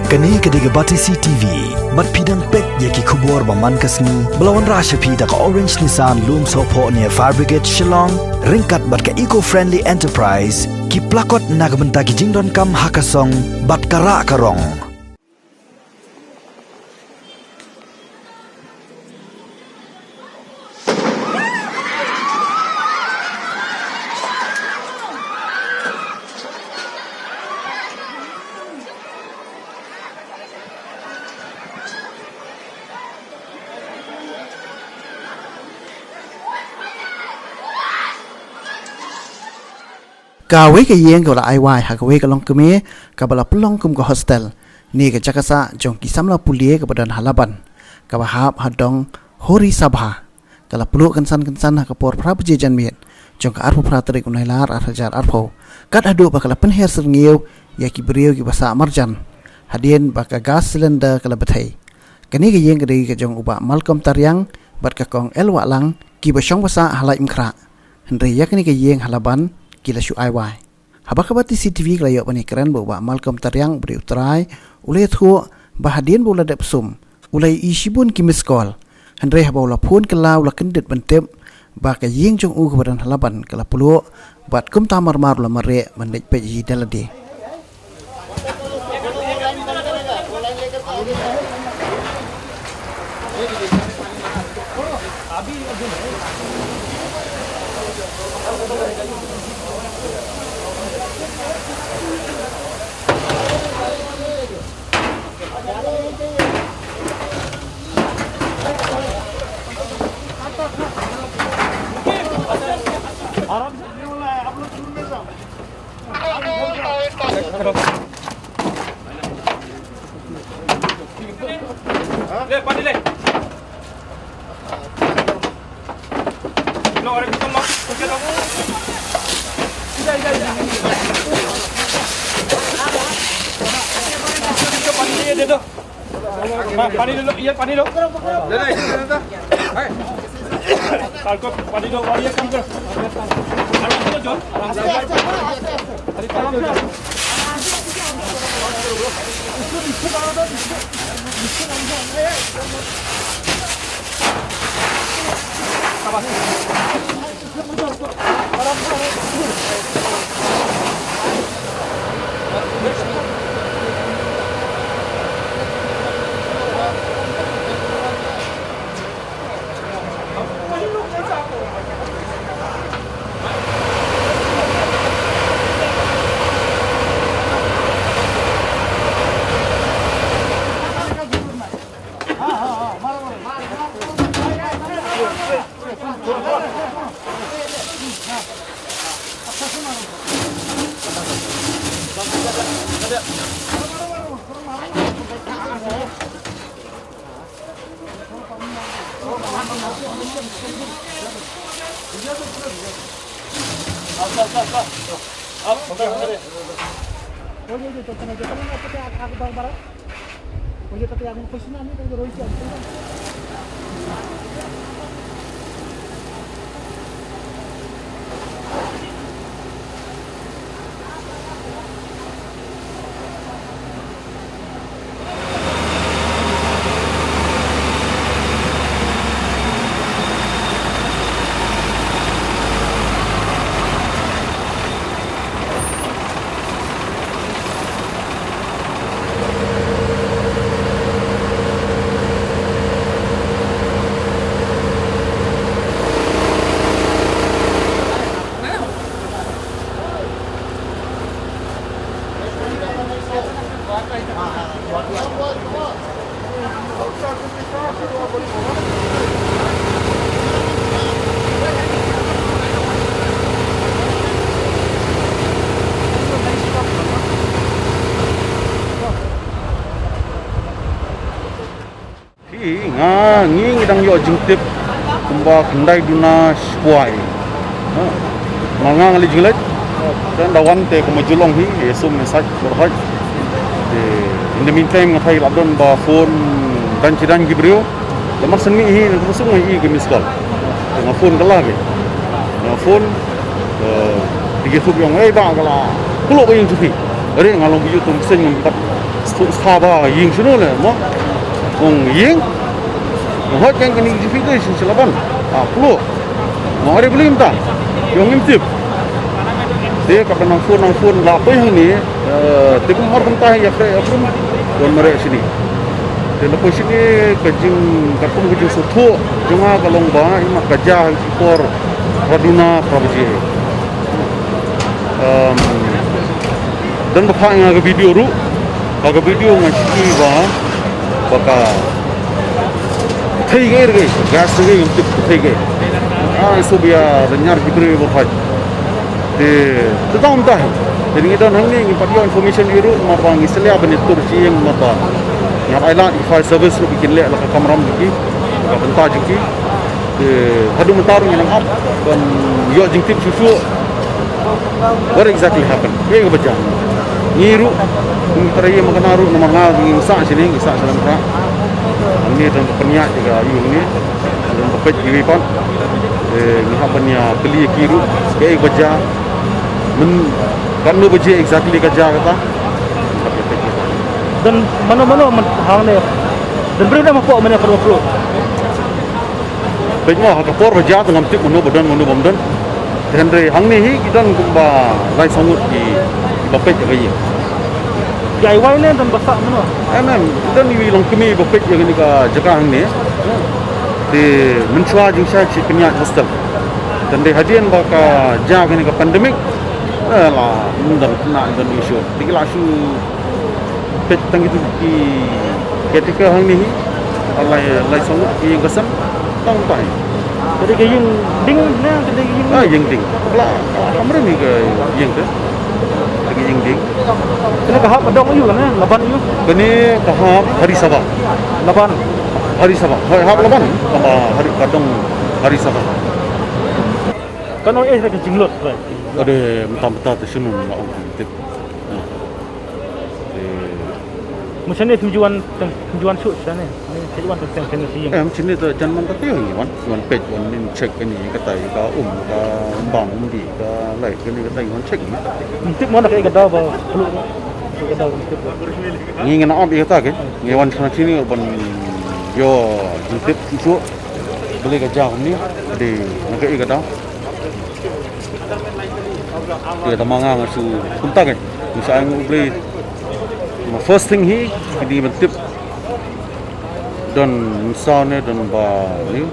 Kani kediga Batisi TV, mat pidang pek yaki kubur baman kasni, belawan rasha pida ka Orange Nissan Loom Sopo near Fire Brigade Shillong, ringkat bat ka eco-friendly enterprise, ki plakot nagbenta ki jingdon kam hakasong, bat kara karong. Kawe ke yeng ke la aiwai ha kawe ke long keme ka bala pelong kum ke hostel ni ke jakasa jong kisamla pulie ke badan halaban ka bahap hadong hori sabha kala peluk kensan ha ka por pra bejejan miet jong ka arpo pra terik unailar arhajar arpo kat adu bakala penher serngeu ya ki beriu ki basa marjan hadien baka gas cylinder kala bethai kani ke yeng ke jong uba malkom taryang bat ka kong elwa lang ki basong basa halai mkra hendri yakni ke yeng halaban kila shu aiwai habakabati CCTV kala yok pani keren bawa Malcolm Taryang beri utrai ulai thu bahadian bola dep sum ulai isibun kimis kol handre habaula phun kala ula kendit bentep ba ka yeng jong u kebadan halaban kala pulo bat kum tamar mar la mare mandek pe ji dalade ले पानी ले लो अरे तुम लो कुछ लो इधर पानी दे दो पानी लो ये पानी लो ले ले काल को पानी लो और ये काम करो आराम से जो अरे काम करो ngi dang yo jingtip kumba kundai duna spuai mangang ali jinglet dan dawan te kumajulong hi esum message berhaj in the meantime ngatai ladon ba phone dan cidan gibrio lemar senmi hi kusung hi ke miskal na phone kala ke na phone digi khub yong ba kala kulo ba yung tufi are ngalong biyu tum sen ngam Saba ying sino le mo ying hot yang kini jifido silaban pulu mo hari beli minta yang imtip dia kapan nang phone lapo yang ni tikum mar tentah ya aprum don mere sini dan lepas sini kajing kapung kajing soto junga kalong ba ima kajah por raduna prabaji dan bapa yang agak video ru agak video ngaji ba baka thei ge gas ge untuk thei ge so biar nyar kibri bapa de tetang dah jadi kita nang ni patio information iru mapa ngisle abanitur ci yang mapa yang island ifai service lu bikin lek la kamram lagi ka benta jiki de hadu mentar yang up dan yo jingtip susu what exactly happened ye ga baca ngiru teraye makanaru nama ngal ngisa sini ngisa salam ra ini dan penyak juga yu ni dan pepet giri pan ngihapanya beli kiru ye ga baca men kan lu baca exactly kerja kata dan mana-mana hang ni dan beri nama pok mana perlu Tengok hak por berjaya dengan tip munu badan dan dari hang ni kita kumba lai sangut di bapet jaga ye jai wai ni dan basak mana kita ni long kemi bapet jaga ni ka jaga hang ni di mencuah jingsa ci penyak hostel dan dari hadian baka jaga ni ka pandemik lah mundan kena dan isu dikala su pet tang itu di ketika hang ni lai sangut di gasan tang pai jadi ke yung ding na jadi yung yang ding lah kamera ni ke yang tu lagi yang ding kena kahap adong you kan laban you kini tahap hari Sabah laban hap laban sama hari kadang hari Sabah kan saya ke jinglot right ada mentah-mentah tersunung nak tip macam ni tujuan shoot sana ni tujuan tentang siang macam ni tu jangan mantap tu ni wan page wan ni check ni kata ka ka bang di ka lai ni kata wan check ni tip mana kayak gada ba perlu gada tip ni ngena op kata ke ni wan sana sini ban yo tip itu boleh kerja ni di nak kata dia tamangang su kunta ke misalnya boleh first thing hi di bentuk dan misalnya dan ba ni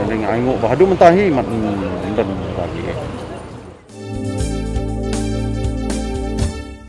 dengan aingo bahadu mentahi mat dan bagi